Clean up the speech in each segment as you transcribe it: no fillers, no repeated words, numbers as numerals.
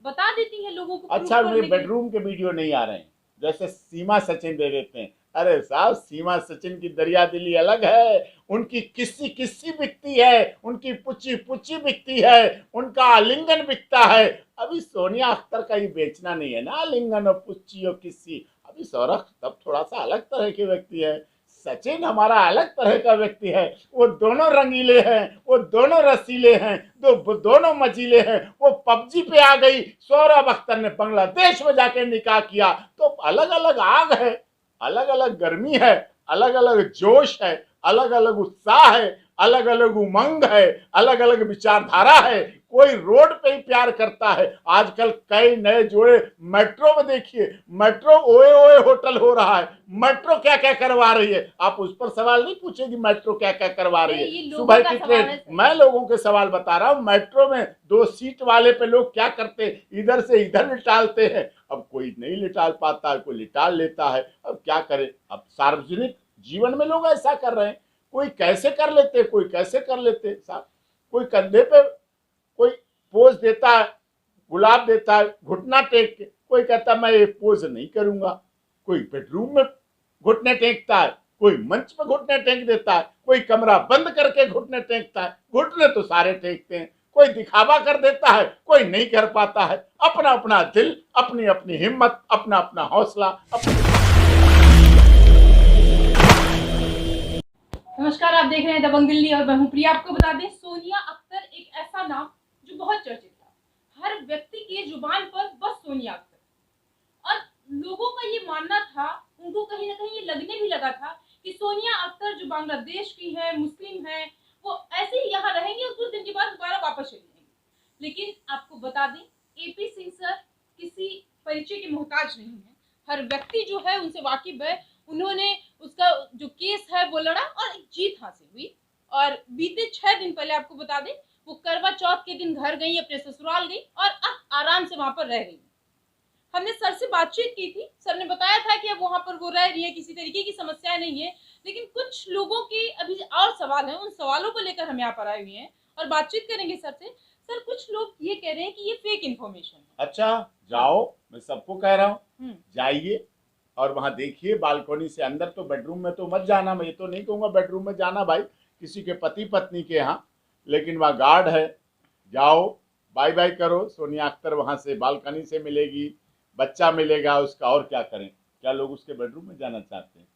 बता देती हैं लोगों को अच्छा, प्रूफ वे करने के लिए। बेडरूम के वीडियो नहीं आ रहे हैं जैसे सीमा सचिन दे देते हैं। अरे साहब, सीमा सचिन की दरिया दिली अलग है, उनकी किस्सी किस्सी बिकती है, उनकी पुच्ची पुच्ची बिकती है, उनका आलिंगन बिकता है। अभी सोनिया अख्तर का ही बेचना नहीं है ना, आलिंगन और पुच्ची और किस्सी। अभी सौरभ तब थोड़ा सा अलग तरह के व्यक्ति है, सचिन हमारा अलग तरह का व्यक्ति है। वो दोनों रंगीले हैं, वो दोनों रसीले हैं, दोनों मजीले हैं। वो पबजी पे आ गई, सौरभ अख्तर ने बांग्लादेश में जाके निकाह किया। तो अलग अलग आग है, अलग अलग गर्मी है, अलग अलग जोश है, अलग अलग उत्साह है, अलग अलग उमंग है, अलग अलग विचारधारा है। कोई रोड पे ही प्यार करता है। आजकल कई नए जोड़े मेट्रो में देखिए, मेट्रो ओए ओए होटल हो रहा है। मेट्रो क्या क्या करवा रही है, आप उस पर सवाल नहीं पूछेगी मेट्रो क्या क्या करवा रही नहीं, है। ये लोगों सुबह का की सवाल ट्रेन, है सर। मैं लोगों के सवाल बता रहा हूं। मेट्रो में 2 सीट वाले पे लोग क्या करते, इधर से इधर लिटालते हैं। अब कोई नहीं लिटाल पाता है, कोई लिटाल लेता है। अब क्या करे, अब सार्वजनिक जीवन में लोग ऐसा कर रहे हैं। कोई कैसे कर लेते, कोई कैसे कर लेते साहब। कोई कंधे पे कोई पोज देता है, गुलाब देता है घुटना टेक के, कोई कहता मैं ये पोज नहीं करूंगा। कोई बेडरूम में घुटने टेकता है, कोई मंच पे घुटने टेक देता है, कोई कमरा बंद करके घुटने टेकता है। घुटने तो सारे टेकते हैं, कोई दिखावा कर देता है, कोई नहीं कर पाता है। अपना अपना दिल, अपनी अपनी हिम्मत, अपना अपना हौसला, अपनी। नमस्कार, आप देख रहे हैं दबंग दिल्ली और मैं हूं प्रिया। आपको बता दें, सोनिया अख्तर एक ऐसा नाम जो बहुत चर्चित था। हर व्यक्ति की जुबान पर बस सोनिया अख्तर। और लोगों का ये मानना था, उनको कहीं ना कहीं ये लगने भी लगा था कि सोनिया अख्तर जो बांग्लादेश की है, मुस्लिम है, वो ऐसे ही यहाँ रहेंगे और कुछ दिन के बाद दोबारा वापस चली जाएंगे। लेकिन आपको बता दें, एपी सिंह सर किसी परिचय के मोहताज नहीं है। हर व्यक्ति जो है उनसे वाकिफ है। उन्होंने उसका जो केस है वो लड़ा और एक जीत हासिल हुई। और बीते 6 दिन पहले आपको बता दें, वो करवा चौथ के दिन घर गई, अपने ससुराल गई और अब आराम से वहां पर रह रही। हमने सर से बातचीत की थी, सर ने बताया था कि अब वहां पर वो रह रही है, किसी तरीके की समस्या नहीं है। लेकिन कुछ लोगों के अभी और सवाल हैं, उन सवालों को लेकर हम यहाँ पर आए हुए हैं और बातचीत करेंगे सर से। सर, कुछ लोग ये कह रहे हैं कि ये फेक इन्फॉर्मेशन है। अच्छा, जाओ, मैं सबको कह रहा हूँ, जाइए और वहां देखिए बालकनी से अंदर। तो बेडरूम में तो मत जाना, मैं ये तो नहीं कहूंगा बेडरूम में जाना भाई, किसी के पति पत्नी के यहाँ। लेकिन वहाँ गार्ड है, जाओ, बाय बाय करो। सोनिया अख्तर वहां से बालकनी से मिलेगी, बच्चा मिलेगा उसका। और क्या करें, क्या लोग उसके बेडरूम में जाना चाहते हैं?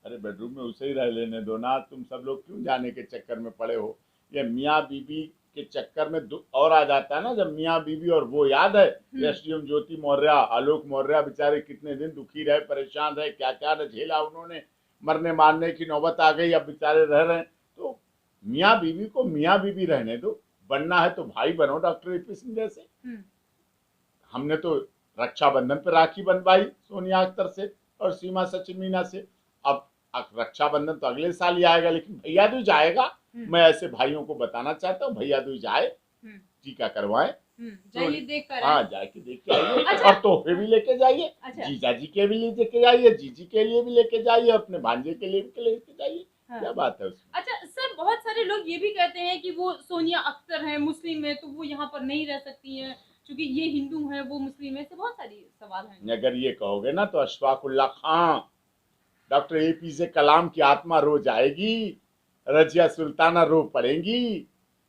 अरे बेडरूम में उसे ही रह लेने दो ना। तुम सब लोग क्यों जाने के चक्कर में पड़े हो? ये मियाँ बीबी के चक्कर में और आ जाता है ना, जब मियाँ बीबी। और वो याद है एसडीएम ज्योति मौर्य, आलोक मौर्य, बेचारे कितने दिन दुखी रहे, परेशान रहे, क्या क्या न झेला उन्होंने। मरने मारने की नौबत आ गई, अब बेचारे रह रहे हैं। तो मियाँ बीबी को मियाँ बीबी रहने दो, बनना है तो भाई बनो डॉक्टर एपी सिंह जैसे। हमने तो रक्षाबंधन पे राखी बनवाई सोनिया अख्तर से और सीमा सचिन मीना से। अब रक्षाबंधन तो अगले साल ही आएगा, लेकिन भैया दूज आएगा। मैं ऐसे भाइयों को बताना चाहता हूँ, भैया दूज आए, टीका करवाएं, जाइए देख कर हाँ आए। जाके देख के आइए। अच्छा। और तोहफे भी लेके जाइए। अच्छा। जीजा जी के भी लेके जाइए, जीजी के लिए भी लेके जाइए, अपने भांजे के लिए भी लेके जाइए। क्या बात है उसमें? अच्छा सर, बहुत सारे लोग ये भी कहते हैं कि वो सोनिया अख्तर हैं, मुस्लिम है, तो वो यहाँ पर नहीं रह सकती हैं क्योंकि ये हिंदू है, वो मुस्लिम है। ऐसे बहुत सारे सवाल हैं। अगर ये कहोगे ना तो अशफाकुल्ला खां, डॉक्टर एपीजे कलाम की आत्मा रो जाएगी, रजिया सुल्ताना रो पड़ेंगी।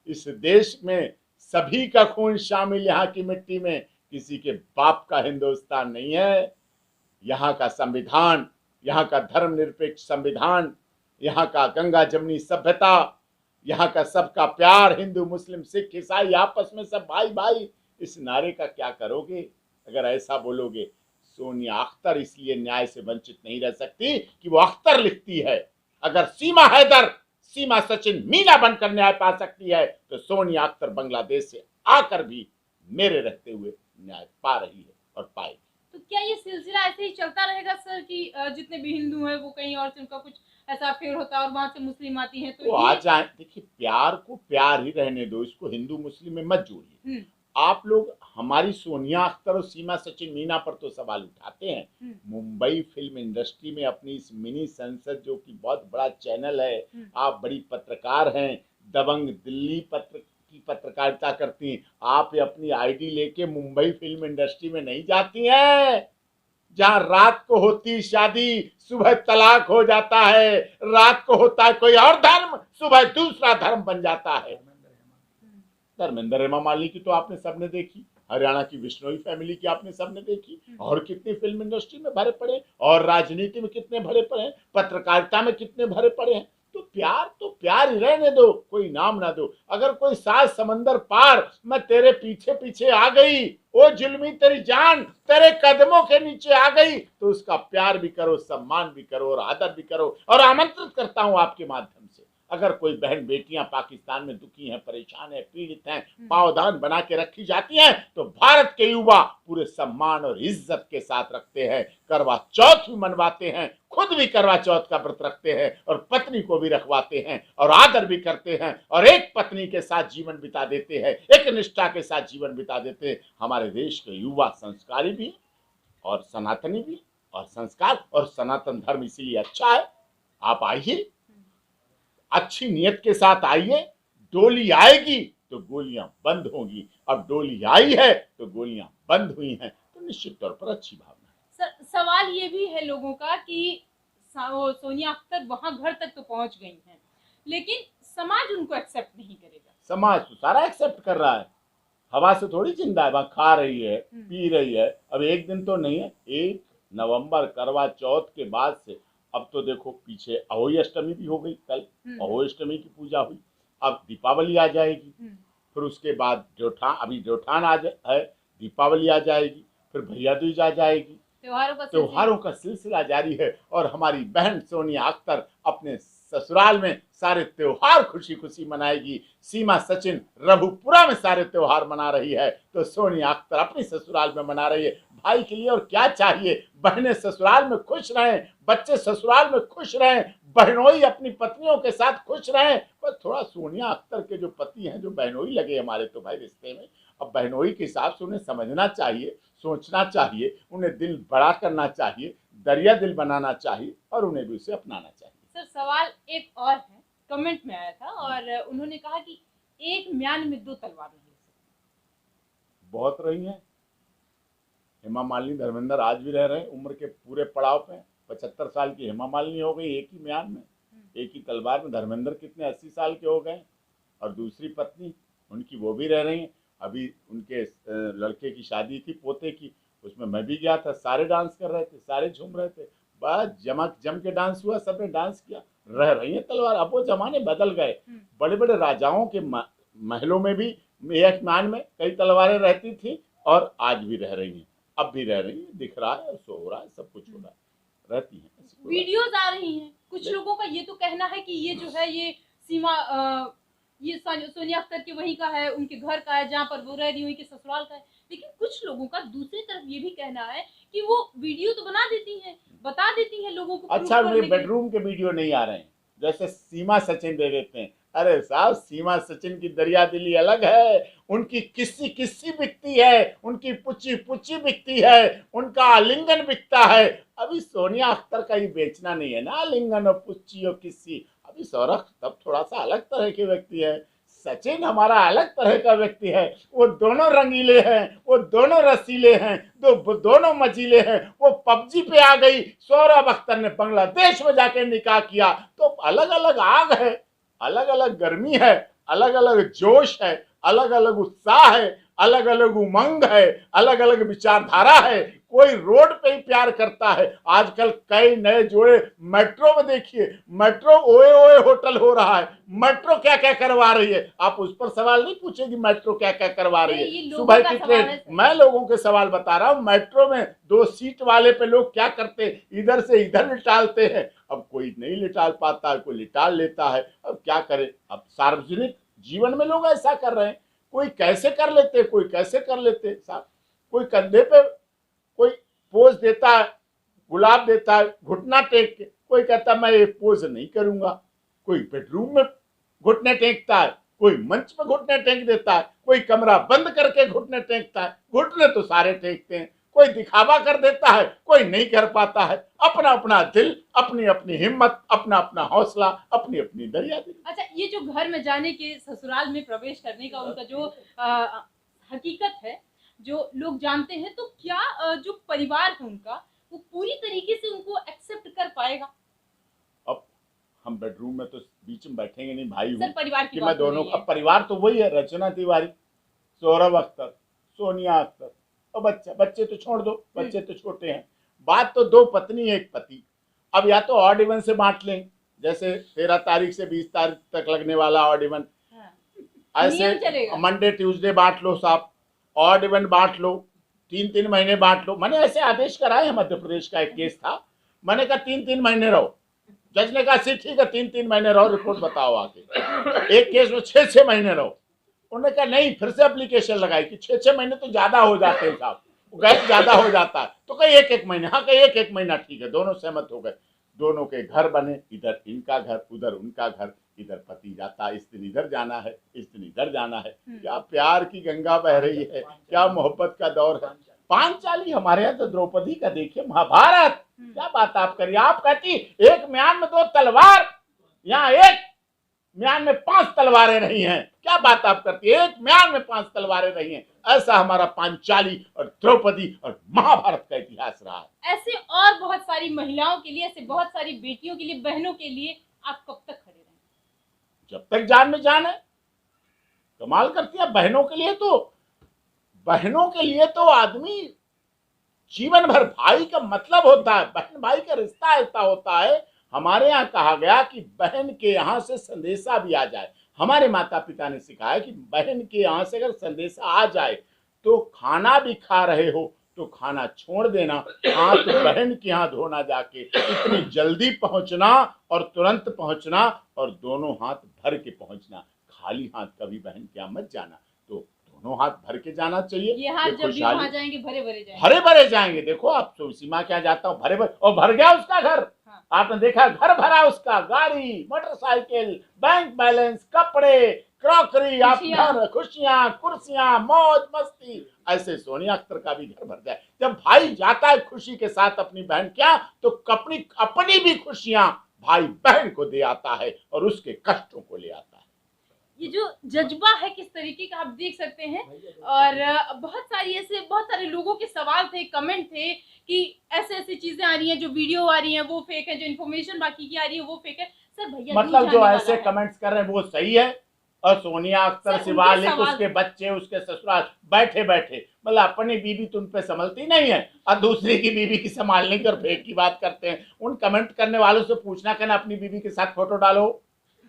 इस देश में सभी का खून शामिल, यहाँ की मिट्टी में किसी के बाप का हिंदुस्तान नहीं है। यहाँ का संविधान, यहाँ का धर्मनिरपेक्ष संविधान, यहाँ का गंगा जमुनी सभ्यता, यहाँ का सबका प्यार, हिंदू मुस्लिम सिख ईसाई आपस में सब भाई भाई। इस नारे का क्या करोगे अगर ऐसा बोलोगे? सोनिया अख्तर इसलिए न्याय से वंचित नहीं रह सकती कि वो अख्तर लिखती है। अगर सीमा हैदर, सीमा सचिन, मीना बनकर न्याय पा सकती है तो सोनिया अख्तर बांग्लादेश से आकर भी मेरे रहते हुए न्याय पा रही है और पाएगी। तो क्या ये सिलसिला ऐसे ही चलता रहेगा सर कि जितने भी हिंदू हैं वो कहीं और से उनका कुछ ऐसा अफेयर होता है और वहां से मुस्लिम आती हैं तो आ जाए? देखिए, प्यार को प्यार ही रहने दो, इसको हिंदू मुस्लिम में मत जोड़िए। आप लोग हमारी सोनिया अख्तर और सीमा सचिन मीना पर तो सवाल उठाते हैं। मुंबई फिल्म इंडस्ट्री में अपनी इस मिनी संसद, जो कि बहुत बड़ा चैनल है, आप बड़ी पत्रकार हैं, दबंग दिल्ली पत्र की पत्रकारिता करती हैं। आप अपनी आईडी लेके मुंबई फिल्म इंडस्ट्री में नहीं जाती हैं, जहां रात को होती शादी, सुबह तलाक हो जाता है, रात को होता है कोई और धर्म, सुबह दूसरा धर्म बन जाता है। धर्मेंद्र हेमा मालिनी की तो आपने सबने देखी, हरियाणा की बिश्नोई फैमिली की आपने सबने देखी, और कितनी फिल्म इंडस्ट्री में भरे पड़े, और राजनीति में कितने भरे पड़े हैं, पत्रकारिता में कितने भरे पड़े हैं। तो प्यार ही रहने दो, कोई नाम ना दो। अगर कोई 7 समंदर पार मैं तेरे पीछे पीछे आ गई, ओ जुल्मी तेरी जान तेरे कदमों के नीचे आ गई, तो उसका प्यार भी करो, सम्मान भी करो और आदर भी करो। और आमंत्रित करता हूं आपके माध्यम से, अगर कोई बहन बेटियां पाकिस्तान में दुखी हैं, परेशान हैं, पीड़ित हैं, पावदान बना के रखी जाती हैं, तो भारत के युवा पूरे सम्मान और इज्जत के साथ रखते हैं, करवा चौथ भी मनवाते हैं, खुद भी करवा चौथ का व्रत रखते हैं और पत्नी को भी रखवाते हैं और आदर भी करते हैं और एक पत्नी के साथ जीवन बिता देते हैं, एक निष्ठा के साथ जीवन बिता देते हैं। हमारे देश के युवा संस्कारी भी और सनातनी भी, और संस्कार और सनातन धर्म इसीलिए अच्छा है। आप आइए, अच्छी नियत के साथ आइए, डोली आएगी तो गोलियां बंद होंगी, अब डोली आई है तो गोलियां बंद हुई हैं, तो निश्चित तौर पर अच्छी भावना है। सवाल ये भी है लोगों का कि सोनिया अख्तर वहां घर तक तो पहुंच गई हैं, लेकिन समाज उनको एक्सेप्ट नहीं करेगा। समाज तो सारा एक्सेप्ट कर रहा है, हवा से थोड़ी जिंदा है, वहां खा रही है, पी रही है। अब एक दिन तो नहीं है, 1 नवंबर करवा चौथ के बाद से अब तो देखो पीछे अहोई अष्टमी भी हो गई, कल अहोई अष्टमी की पूजा हुई, अब दीपावली आ जाएगी, फिर उसके बाद अभी जोठान है, दीपावली आ जाएगी, फिर भैया दूज आ जाएगी, त्योहारों का सिलसिला जारी है। और हमारी बहन सोनिया अख्तर अपने ससुराल में सारे त्योहार खुशी खुशी मनाएगी। सीमा सचिन रघुपुरा में सारे त्योहार मना रही है, तो सोनिया अख्तर अपनी ससुराल में मना रही है। भाई के लिए और क्या चाहिए, बहनें ससुराल में खुश रहें, बच्चे ससुराल में खुश रहें, बहनोई अपनी पत्नियों के साथ खुश रहें। पर थोड़ा सोनिया अख्तर के जो पति हैं, जो बहनोई लगे हमारे तो भाई रिश्ते में, अब बहनोई के हिसाब से उन्हें समझना चाहिए, सोचना चाहिए, उन्हें दिल बड़ा करना चाहिए, दरिया दिल बनाना चाहिए और उन्हें भी उसे अपनाना चाहिए। सर सवाल एक और है, कमेंट में आया था और उन्होंने कहा कि एक म्यान में 2 तलवार नहीं हो सकती। बहुत रही हैं हेमा मालिनी, धर्मेंद्र आज भी रह रहे हैं उम्र के पूरे पड़ाव पे। 75 साल की हेमा मालिनी हो गई एक ही म्यान में, एक ही तलवार में। धर्मेंद्र कितने 80 साल के हो गए, और दूसरी पत्नी उनकी वो भी रह रही हैं। अभी उनके लड़के की शादी थी पोते की, उसमें मैं भी गया था, सारे डांस कर रहे थे, सारे झूम रहे थे, बस जम के डांस हुआ, सबने डांस किया। रह रही है तलवार। अब वो जमाने बदल गए, बड़े बड़े राजाओं के महलों में भी एक म्यान में कई तलवारें रहती थी और आज भी रह रही हैं, अब भी रह रही है, दिख रहा है, सो हो रहा है, सब कुछ हो रहा है, रहती हैं। वीडियोस आ रही हैं, कुछ लोगों का ये तो कहना है कि ये जो है ये सीमा ये सोनिया अख्तर के वहीं का है, उनके घर का है, जहाँ पर वो रह रही है, उनके ससुराल का है। लेकिन कुछ लोगों का दूसरी तरफ ये भी कहना है कि वो वीडियो तो बना देती हैं, बता देती हैं लोगों को। अच्छा, वे बेडरूम के वीडियो नहीं आ रहे हैं जैसे सीमा सचिन दे देते हैं। अरे साहब, सीमा सचिन की दरिया दिली अलग है, उनकी किस्सी किस्सी बिकती है, उनकी पुच्ची पुच्ची बिकती है, उनका आलिंगन बिकता है। अभी सोनिया अख्तर का ही बेचना नहीं है ना, आलिंगन और पुच्ची और किस्सी। अभी सौरभ तब थोड़ा सा अलग तरह के व्यक्ति है, सचिन हमारा अलग तरह का व्यक्ति है। वो दोनों रंगीले हैं, वो दोनों रसीले हैं, दोनों मजीले हैं। वो पबजी पे आ गई, सौरभ अख्तर ने बांग्लादेश में जाके निकाह किया। तो अलग अलग आग है, अलग अलग गर्मी है, अलग अलग जोश है, अलग अलग उत्साह है, अलग अलग उमंग है, अलग अलग विचारधारा है। कोई रोड पे ही प्यार करता है। आजकल कई नए जोड़े मेट्रो में देखिए, मेट्रो ओए ओए होटल हो रहा है, मेट्रो क्या क्या करवा रही है। आप उस पर सवाल नहीं पूछेगी मेट्रो क्या क्या करवा रही है, सुबह की ट्रेन। मैं लोगों के सवाल बता रहा हूँ, मेट्रो में 2 सीट वाले पे लोग क्या करते हैं, इधर से इधर लिटालते हैं। अब कोई नहीं लिटाल पाता है, कोई लिटाल लेता है, अब क्या करे। अब सार्वजनिक जीवन में लोग ऐसा कर रहे हैं, कोई कैसे कर लेते, कोई कैसे कर लेते साहब। कोई कंधे पे कोई पोज देता है, गुलाब देता है घुटना टेक के, कोई कहता मैं ये पोज नहीं करूंगा। कोई बेडरूम में घुटने टेकता है, कोई मंच पे घुटने टेक देता है, कोई कमरा बंद करके घुटने टेकता है। घुटने तो सारे टेकते हैं, कोई दिखावा कर देता है, कोई नहीं कर पाता है। अपना अपना दिल, अपनी अपनी हिम्मत, अपना अपना हौसला, अपनी अपनी दरियादिली। अच्छा, ये जो घर में जाने के, ससुराल में प्रवेश करने का उनका जो हकीकत है, जो लोग जानते हैं, तो क्या जो परिवार है उनका, वो पूरी तरीके से उनको एक्सेप्ट कर पाएगा? अब हम बेडरूम में तो बीच में बैठेंगे नहीं, भाई सर, हूँ परिवार की कि मैं बात हो दोनों रही का है। परिवार तो वही है, रचना तिवारी, सौरभ अख्तर, सोनिया अख्तर और बच्चा। बच्चे तो छोड़ दो, बच्चे तो छोटे हैं। बात तो दो पत्नी एक पति। अब या तो ऑड इवन से बांट लें, जैसे 13 तारीख से 20 तारीख तक लगने वाला ऑड इवन, हाँ, ऐसे नियम चलेगा। मंडे ट्यूसडे बांट लो साहब, ऑड इवन बांट लो, 3-3 महीने बांट लो। मैंने ऐसे आदेश कराए हैं। मध्य प्रदेश का एक केस था, मैंने कहा 3-3 महीने रहो। जज ने कहा ठीक है 3-3 महीने रहो, रिपोर्ट बताओ आके। एक केस में 6-6 महीने रहो। उन्होंने कहा नहीं, फिर से एप्लीकेशन लगाई कि 6-6 महीने तो ज्यादा हो जाते हैं साहब, गैप ज्यादा हो जाता है। तो कहीं 1-1 महीने, हाँ कहीं 1-1 महीना ठीक है। दोनों सहमत हो गए, दोनों के घर बने, इधर इनका घर, उधर उनका घर। इधर पति जाता, इस दिन इधर जाना है, इस दिन इधर जाना है। क्या प्यार की गंगा बह रही है, क्या मोहब्बत का दौर है। पांचाली हमारे यहाँ तो द्रौपदी का देखिए, महाभारत। क्या बात आप करिए, आप कहती एक म्यान में 2 तलवार, यहाँ एक म्यान में 5 तलवारें रही हैं। क्या बात आप करती है, एक म्यान में 5 तलवारें रही हैं। ऐसा हमारा पांचाली और द्रौपदी और महाभारत का इतिहास रहा है। ऐसे और बहुत सारी महिलाओं के लिए, ऐसे बहुत सारी बेटियों के लिए, बहनों के लिए आप कब तक खड़े रहेंगे? जब तक जान में जान है। कमाल करती है बहनों के लिए तो, बहनों के लिए तो आदमी जीवन भर, भाई का मतलब होता है, बहन भाई का रिश्ता ऐसा होता है। हमारे यहाँ कहा गया कि बहन के यहाँ से संदेशा भी आ जाए। हमारे माता पिता ने सिखाया कि बहन के यहाँ से अगर संदेशा आ जाए तो खाना भी खा रहे हो तो खाना छोड़ देना, हाथ बहन के यहाँ धोना जाके, इतनी जल्दी पहुंचना और तुरंत पहुंचना और दोनों हाथ भर के पहुंचना। खाली हाथ कभी बहन के यहाँ मत जाना, तो दोनों हाथ भर के जाना चाहिए। ये हाथ जब भी वहां जाएंगे भरे भरे जाएंगे, भरे भरे जाएंगे। देखो आप तो सीमा क्या जाता हूँ भरे भरे, और भर गया उसका घर। हाँ। आपने देखा घर भरा उसका, गाड़ी, मोटरसाइकिल, बैंक बैलेंस, कपड़े, क्रॉकरी, आप घर, खुशियां, कुर्सियां, मौज मस्ती। ऐसे सोनिया अख्तर का भी घर भर जाए। जब भाई जाता है खुशी के साथ अपनी बहन क्या, तो अपनी भी खुशियां भाई बहन को दे आता है और उसके कष्टों को ले आता है। ये जो जज्बा है किस तरीके का आप देख सकते हैं। और बहुत सारे लोगों के सवाल थे, कमेंट थे कि ऐसे ऐसी चीजें आ रही हैं, जो वीडियो आ रही हैं वो फेक है, जो इन्फॉर्मेशन बाकी की आ रही है वो फेक है। सर भैया मतलब जो ऐसे कमेंट्स कर रहे हैं वो सही है, और सोनिया अख्तर शिवालिक, उसके बच्चे, उसके ससुराल बैठे बैठे, मतलब अपनी बीवी तो उन पे संभलती नहीं है और दूसरी की बीवी की संभालने की और फेक की बात करते हैं। उन कमेंट करने वालों से पूछना, कहना अपनी बीवी के साथ फोटो डालो,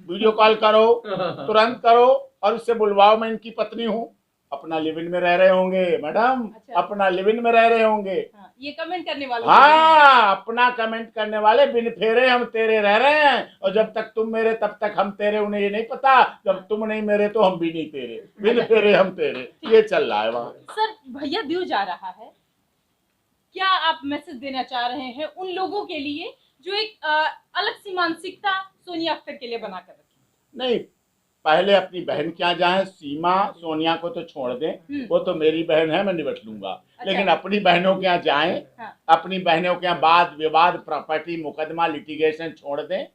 वीडियो कॉल करो, तुरंत करो और उससे बुलवाओ मैं इनकी पत्नी हूँ। अपना लिव इन में रह रहे होंगे मैडम। अच्छा। अपना लिव इन में रह रहे होंगे। हाँ, ये कमेंट करने वाले, हाँ, अपना कमेंट करने वाले, बिन फेरे हम तेरे रह रहे हैं, और जब तक तुम मेरे तब तक हम तेरे। उन्हें ये नहीं पता जब तुम नहीं मेरे तो हम भी नहीं तेरे, बिन फेरे हम तेरे, ये चल रहा है वहाँ। सर भैया व्यू जा रहा है, क्या आप मैसेज देना चाह रहे हैं उन लोगों के लिए जो एक अलग सी मानसिकता सोनिया अख्तर के लिए बनाकर रखी? नहीं, पहले अपनी बहन क्या जाए, सीमा सोनिया को तो छोड़ दें, वो तो मेरी बहन है, मैं निपट लूंगा। अच्छा। लेकिन अपनी बहनों के यहाँ जाएं। हाँ। अपनी बहनों के यहाँ वाद विवाद, प्रॉपर्टी, मुकदमा, लिटिगेशन छोड़ दें।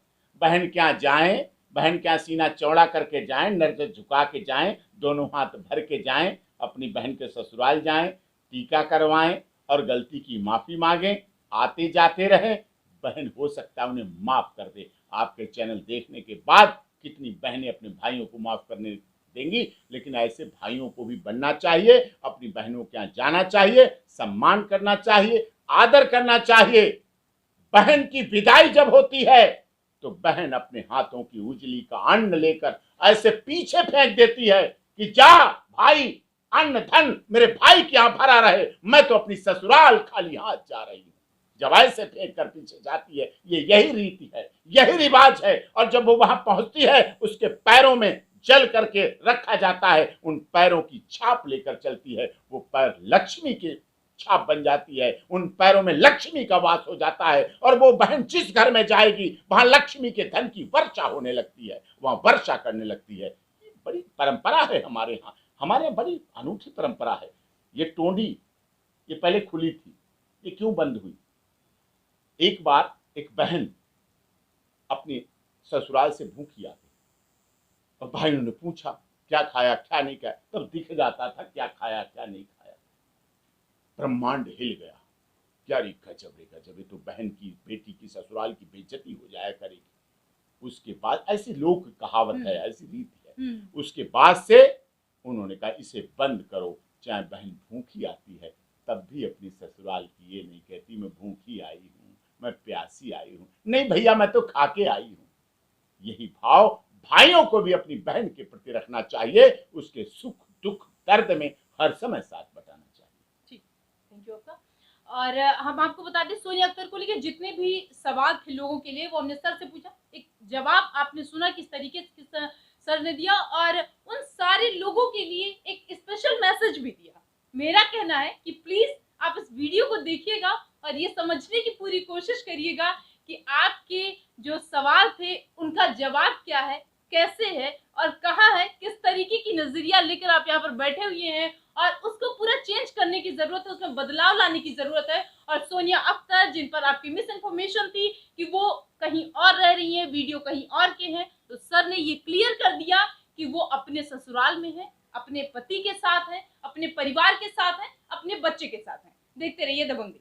बहन के यहाँ जाएं, बहन के यहाँ सीना चौड़ा करके जाएं, नर्क झुका के जाएं, दोनों हाथ भर के जाएं, अपनी बहन के ससुराल जाएं, टीका करवाएं और गलती की माफी मांगें, आते जाते रहें। बहन हो सकता है उन्हें माफ कर दे। आपके चैनल देखने के बाद कितनी बहनें अपने भाइयों को माफ करने देंगी, लेकिन ऐसे भाइयों को भी बनना चाहिए, अपनी बहनों के यहाँ जाना चाहिए, सम्मान करना चाहिए, आदर करना चाहिए। बहन की विदाई जब होती है तो बहन अपने हाथों की उजली का अन्न लेकर ऐसे पीछे फेंक देती है कि जा भाई, अन्न धन मेरे भाई के यहाँ भरा रहे, मैं तो अपनी ससुराल खाली हाथ जा रही हूँ। जब ऐसे फेंक कर पीछे जाती है, ये यही रीति है, यही रिवाज है। और जब वो वहां पहुंचती है, उसके पैरों में जल करके रखा जाता है, उन पैरों की छाप लेकर चलती है। वो पैर लक्ष्मी की छाप बन जाती है, उन पैरों में लक्ष्मी का वास हो जाता है। और वो बहन जिस घर में जाएगी वहां लक्ष्मी के धन की वर्षा होने लगती है, वहां वर्षा करने लगती है। बड़ी परंपरा है हमारे यहाँ, हमारे यहाँ बड़ी अनूठी परंपरा है। ये टोंडी, ये पहले खुली थी, ये क्यों बंद हुई? एक बार एक बहन अपने ससुराल से भूखी आ गई और भाइयों ने पूछा क्या खाया क्या नहीं खाया, तब दिख जाता था क्या खाया क्या नहीं खाया। ब्रह्मांड हिल गया, क्या रे गजब रे गजब, ये तो बहन की बेटी की ससुराल की बेइज्जती हो जाया करेगी। उसके बाद ऐसी लोक कहावत है, ऐसी रीति है। उसके बाद से उन्होंने कहा इसे बंद करो, चाहे बहन भूखी आती है तब भी अपनी ससुराल की ये नहीं कहती मैं भूखी आई हूँ, मैं प्यासी आई हूँ, नहीं भैया मैं तो खा के आई हूँ। यही भाव भाइयों को भी अपनी बहन के प्रति रखना चाहिए, उसके सुख दुख दर्द में हर समय साथ बटाना चाहिए। ठीक, थैंक यू आपका। और हम आपको बता दें सोनिया अख्तर को लेकर जितने भी सवाल थे लोगों के लिए वो हमने सर से पूछा, एक जवाब आपने सुना किस तरीके से सर ने दिया, और उन सारे लोगों के लिए एक स्पेशल मैसेज भी दिया। मेरा कहना है कि प्लीज आप इस वीडियो को देखिएगा और ये समझने की पूरी कोशिश करिएगा कि आपके जो सवाल थे उनका जवाब क्या है, कैसे है और कहाँ है, किस तरीके की नजरिया लेकर आप यहाँ पर बैठे हुए हैं और उसको पूरा चेंज करने की जरूरत है, उसमें बदलाव लाने की जरूरत है। और सोनिया अख्तर जिन पर आपकी मिस इन्फॉर्मेशन थी कि वो कहीं और रह रही हैं, वीडियो कहीं और के हैं, तो सर ने ये क्लियर कर दिया कि वो अपने ससुराल में है, अपने पति के साथ है, अपने परिवार के साथ है, अपने बच्चे के साथ है। देखते रहिए दबंग।